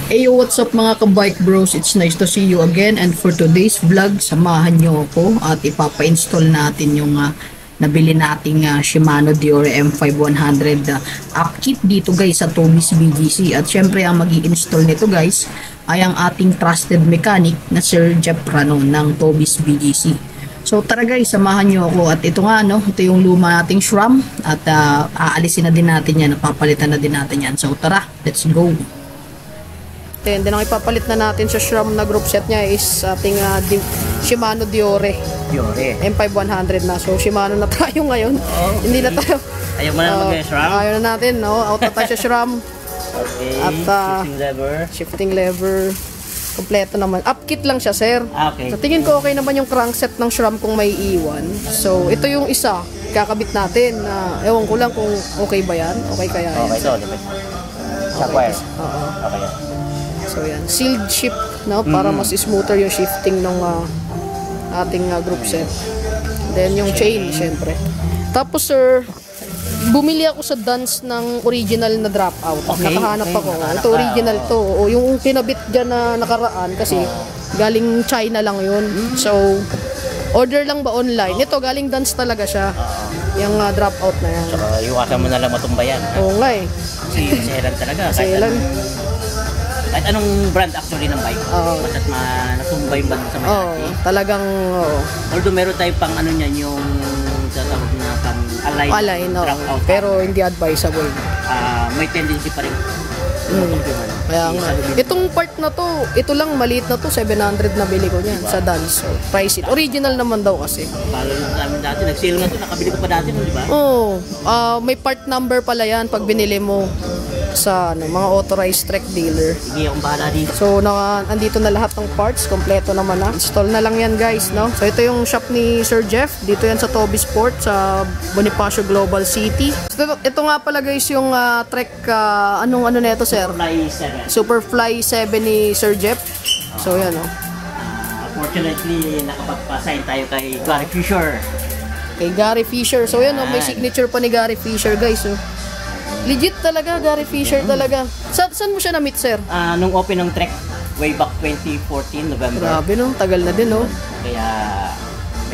Hey, what's up mga ka-bike bros? It's nice to see you again, and for today's vlog, samahan nyo ako at ipapa-install natin yung nabili nating Shimano Deore M5100 upkit dito guys sa Tobis BGC. At syempre ang mag-i-install nito guys ay ang ating trusted mechanic na Sir Jeff Rano ng Tobis BGC. So tara guys, samahan nyo ako. At ito nga no, ito yung luma nating SRAM at aalisin na din natin yan, napapalitan na din natin yan. So tara, let's go. And then ang ipapalit na natin sa SRAM na group set niya is ating Shimano Deore M5100 na. So Shimano na tayo ngayon. Hindi na tayo. Ayaw mo na mag-SRAM? Ayaw na natin, no? Out na tayo sa SRAM. Okay. At shifting lever. Kompleto naman. Upkit lang siya, sir. Okay. Sa tingin ko okay naman yung crankset ng SRAM kung may iwan. So ito yung isa. Kakabit natin. Ewan ko lang kung okay ba yan. Okay kaya yan. Okay, ito. Sa wire. Oo. Okay. So yan, sealed ship, no, para mas smoother yung shifting ng ating group set. Then yung chain, syempre. Tapos sir, bumili ako sa Dance ng original na dropout. Okay, nakahanap ako. Ito original to. O yung kinabit dyan na nakaraan kasi galing China lang yun. So order lang ba online? Ito galing Dance talaga siya. Yung dropout na yan. So iwasan mo na lang matumbayan. Oo nga eh. Kasi selan talaga. Selan. Kahit anong brand actually ng bike. Basta't natumbay ba sa may talagang although meron tayo pang ano niyan, yung tatawag na pang align dropout. Pero hindi advisable. May tendency pa rin. Kaya nga. Itong part na to, ito lang maliit na to, 700 na bili ko niyan sa Dance. So, price it. Original naman daw kasi. Palo lang namin dati, nag-sale nga to, nakabili ko pa dati nun, di ba? May part number pala yan pag binili mo sa mga authorized trek dealer. Sige, akong bahala dito. So, andito na lahat ng parts, kompleto naman na. Install na lang yan guys, no? So, ito yung shop ni Sir Jeff. Dito yan sa Tobis Port, sa Bonifacio Global City. Ito nga pala guys yung trek, anong ano neto sir? Superfly 7 ni Sir Jeff. So, yan, no? Unfortunately, nakapagpa-sign tayo kay Gary Fisher. Kay Gary Fisher. So, yan, no? May signature pa ni Gary Fisher guys, no? Legit talaga, Gary Fisher talaga. Saan mo siya na-meet, sir? Nung open ng trek, way back 2014, November. Grabe, no? Tagal na din, no? Kaya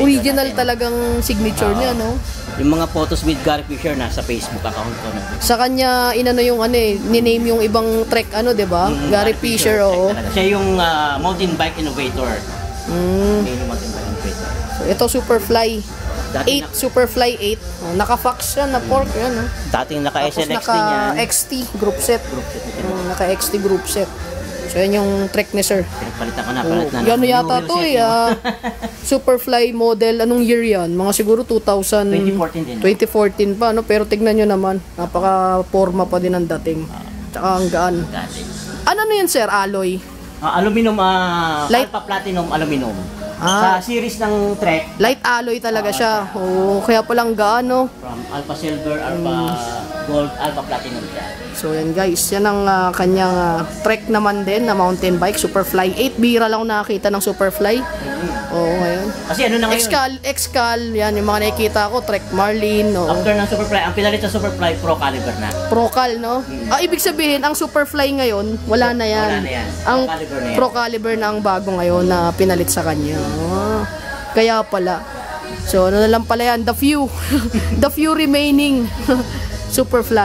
original talagang signature niya, no? Yung mga photos with Gary Fisher nasa Facebook account ko na. Sa kanya, inano yung ni-name yung ibang trek, diba? Gary Fisher, oo. Siya yung mountain bike innovator. Mountain bike innovator. So, ito Superfly 8, Superfly 8. Naka-Fox yan, na fork yan. Dating naka-SLXT niya. Naka-XT group set. Naka-XT group set. So, yan yung trek ni sir. Pinagpalitan ko na. Palit na. Yan yata to Superfly model. Anong year yan? Mga siguro 2014 din. 2014 pa, no? Pero tignan nyo naman. Napaka-forma pa din ang dating. Tsaka ang gaan. Ano yan sir? Alloy? Aluminum. Alpha Platinum Aluminum. Sa series ng Trek, light alloy talaga siya. Kaya palang gaano. From Alpha Silver, Alpha Gold, Alpha Platinum siya. So yan guys, yan ang kanyang Trek naman din na mountain bike, Superfly 8. Bira lang nakakita ng Superfly. Ngayon. Kasi ano na ngayon? Xcal, yan yung mga nakikita ko, Trek Marlin. After ng Superfly, ang pinalit sa Superfly, Pro Caliber na. Pro Cal, no? Ibig sabihin, ang Superfly ngayon, wala na yan. Wala na yan. Ang Pro Caliber na ang bago ngayon na pinalit sa kanya. Kaya pala. So, ano na lang pala yan? The few. The few remaining Superfly.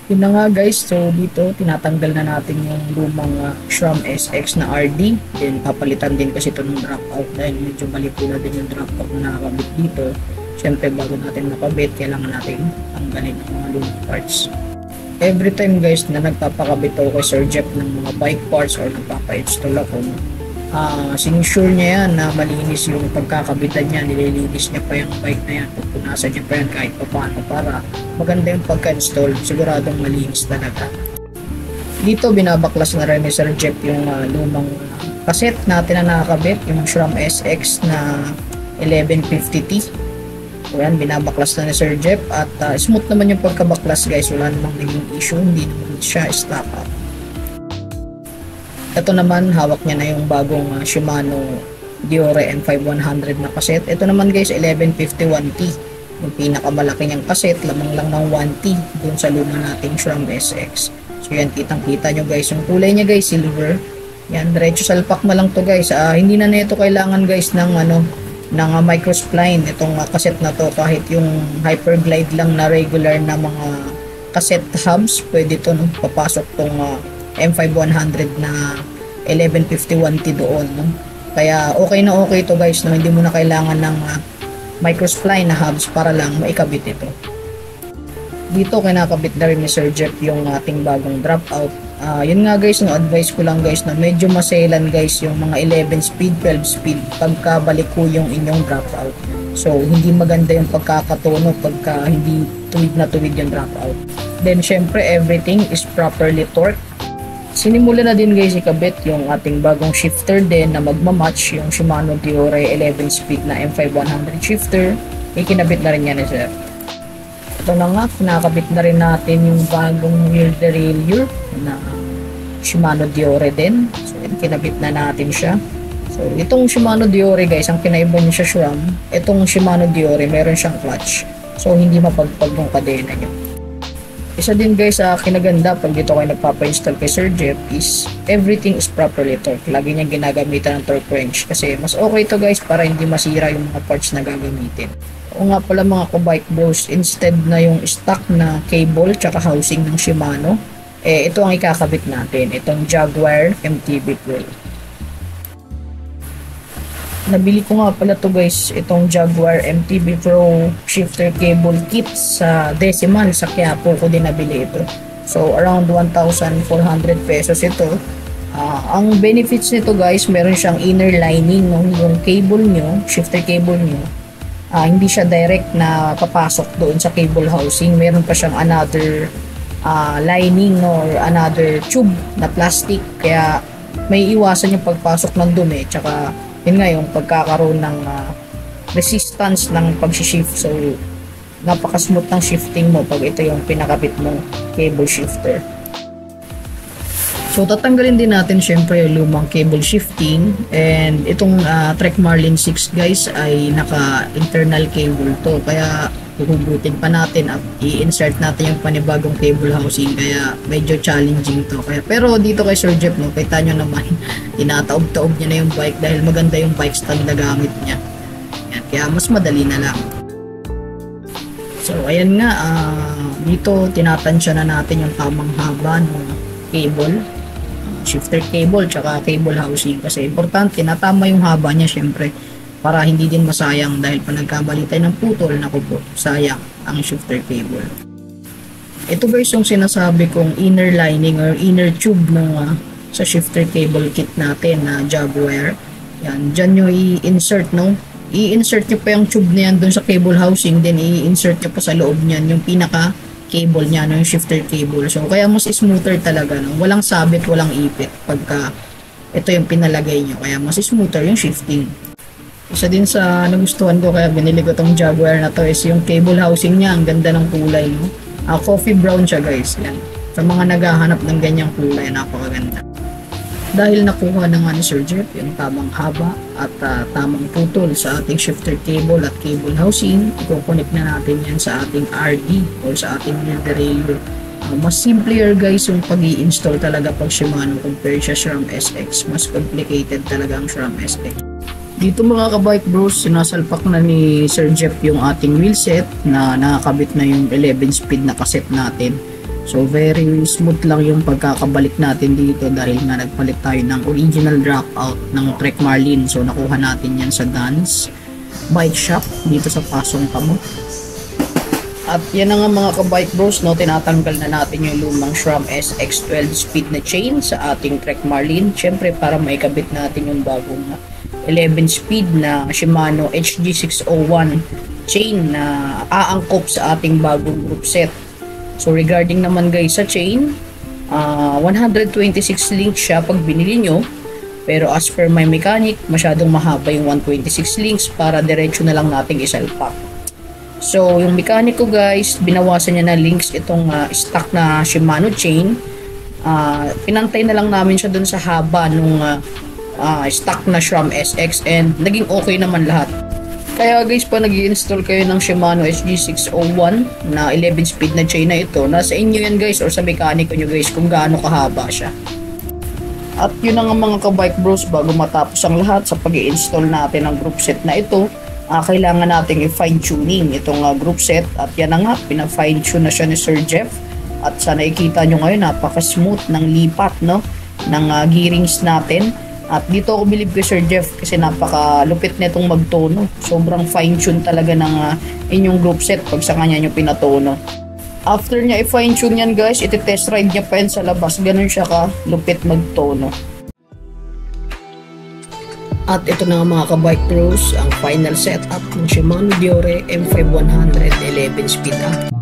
Yun na nga guys, so dito tinatanggal na natin yung lumang SRAM SX na RD. Then papalitan din kasi ito ng dropout dahil medyo maliko na din yung dropout na nakakabit dito. Siyempre bago natin nakabit, kailangan natin tanggalin ang mga lumang parts. Every time guys na nagpapakabit ako kay Sir Jeff ng mga bike parts or nagpapa-install ako, sinusure niya yan na malinis yung pagkakabitan niya, nililinis niya pa yung bike na yan, pupunasan niya pa yan kahit pa paano para maganda yung pagka-install, siguradong malinis talaga. Dito binabaklas na rin ni Sir Jeff yung lumang cassette natin na nakakabit, yung SRAM SX na 1150T. So yan, binabaklas na ni Sir Jeff at smooth naman yung pagkabaklas guys, wala namang naging issue, hindi naman siya stock up. Ito naman, hawak niya na yung bagong Shimano Deore M5100 na cassette. Ito naman guys, 1151T. Yung pinakamalaki niyang kaset, lamang lang ng 1T dun sa luma nating SRAM SX. So yan, kitang-kita nyo guys. Yung kulay niya guys, silver. Yan, diretso salpak na lang to guys. Hindi na nito kailangan guys ng ng microspline itong kaset na to. Kahit yung Hyperglide lang na regular na mga cassette hubs, pwede to, no? Papasok tong M5100 na 1151T doon, no? Kaya okay na okay to guys, no? Hindi mo na kailangan ng microspline na hubs para lang maikabit ito. Dito kinakabit na rin ni Sir Jeff yung ating bagong dropout. Yun nga guys, no, advice ko lang guys na medyo maselan guys yung mga 11 speed, 12 speed pagkabalik ko yung inyong dropout. So hindi maganda yung pagkakatono pagka hindi tuwid na tuwid yung dropout. Then syempre everything is properly torqued. Sinimula na din guys ikabit yung ating bagong shifter din na magmamatch yung Shimano Diore 11 speed na M5100 shifter. Ikinabit na rin yan ni Sir. Ito na nga, kinakabit na rin natin yung bagong wheel derailleur na Shimano Diore din. So kinabit na natin siya. So itong Shimano Diore guys, ang kinaiba niya sa SRAM, itong Shimano Diore meron siyang clutch. So hindi mapagpag yung kadena niyo. Isa din guys sa kinaganda pag dito kayo nagpapa-install kay Sir Jeff is everything is properly torqued. Lagi niyang ginagamitan ng torque wrench kasi mas okay to guys para hindi masira yung mga parts na gagamitin. O nga pala mga ko-bike bros, instead na yung stock na cable tsaka housing ng Shimano, ito ang ikakabit natin, itong Jaguar MTB Pro. Nabili ko nga pala to guys, itong Jaguar MTB Pro shifter cable kit sa Decimal, sa Quiapo ko din nabili ito. So around 1,400 pesos ito. Ang benefits nito guys, meron siyang inner lining, no? Yung cable nyo, shifter cable nyo, hindi siya direct na papasok doon sa cable housing. Meron pa siyang another lining, no? Or another tube na plastic, kaya may iwasan yung pagpasok ng dumi, tsaka yun nga yung pagkakaroon ng resistance ng pag-shift. So napaka-smooth ng shifting mo pag ito yung pinakabit mong cable shifter. So tatanggalin din natin syempre yung lumang cable shifting, and itong Trek Marlin 6 guys ay naka internal cable to, kaya huhugutin pa natin at i-insert natin yung panibagong cable housing, kaya medyo challenging to. Pero dito kay Sir Jeff, no, kita nyo naman tinataob-taob niya na yung bike dahil maganda yung bike stand na gamit niya. Yan, kaya mas madali na lang. So ayan nga, dito tinatansya na natin yung tamang haba ng cable, shifter cable tsaka cable housing, kasi importante na tama yung haba niya syempre, para hindi din masayang dahil pa nagkamali tayo ng putol, naku po, sayang ang shifter cable. Ito guys yung sinasabi kong inner lining or inner tube ng sa shifter cable kit natin na Jaguar. Yan, dyan nyo i-insert, no? I-insert nyo pa yung tube na yan dun sa cable housing, then i-insert nyo pa sa loob nyan yung pinaka cable nya, no? Yung shifter cable. So kaya mas smoother talaga, no? Walang sabit, walang ipit pagka ito yung pinalagay nyo, kaya mas smoother yung shifting. Isa din sa nagustuhan ko kaya binili ko tong Jaguar na to is yung cable housing niya. Ang ganda ng kulay, no? Coffee brown siya guys. Yan. Sa mga naghahanap ng ganyang kulay, napakaganda. Dahil nakuha na nga ni Sir Jeff yung tamang haba at tamang putol sa ating shifter cable at cable housing, i-connect na natin yan sa ating RD or sa ating wheel derailleur. Mas simpler guys yung pag-i-install talaga pag Shimano compare sa SRAM SX. Mas complicated talaga ang SRAM SX. Dito mga ka-bike bros, sinasalpak na ni Sir Jeff yung ating wheelset na nakakabit na yung 11 speed na cassette natin. So very smooth lang yung pagkakabalik natin dito dahil nga nagpalit tayo ng original dropout ng Trek Marlin. So nakuha natin yan sa Dan's Bike Shop dito sa Pasong Tamo. At yan na nga mga ka-bike bros, no, tinatanggal na natin yung lumang SRAM SX 12 speed na chain sa ating Trek Marlin. Syempre para maikabit natin yung bagong 11 speed na Shimano HG601 chain na aangkop sa ating bagong group set. So regarding naman guys sa chain, 126 links siya pag binili nyo, pero as per my mechanic, masyadong mahaba yung 126 links para diretso na lang nating isalpak. So yung mechanic ko guys, binawasan niya na links itong stock na Shimano chain. Pinantay na lang namin siya dun sa haba nung stock na SRAM SX and naging okay naman lahat. Kaya guys, pa nag-i-install kayo ng Shimano SG601 na 11 speed na chain na ito, nasa inyo yan guys or sa mekaniko nyo guys kung gaano kahaba siya. At yun ang mga ka-bike bros, bago matapos ang lahat sa pag-i-install natin ng group set na ito, kailangan nating i-fine tuning itong group set. At yan na nga, pina-fine tune na siya ni Sir Jeff. At sa nakikita nyo ngayon, napaka-smooth ng lipat, no, ng gearings natin. At dito ako believe kay Sir Jeff kasi napaka-lupit nitong magtono. Sobrang fine-tune talaga ng inyong group set pag sa kanya nyo pinatono. After niya i-fine-tune yan guys, iti-test ride niya pa yan sa labas. Ganun siya ka-lupit magtono. At ito na nga mga ka-bike bros, ang final setup ng Shimano Deore M5100 11 speed up.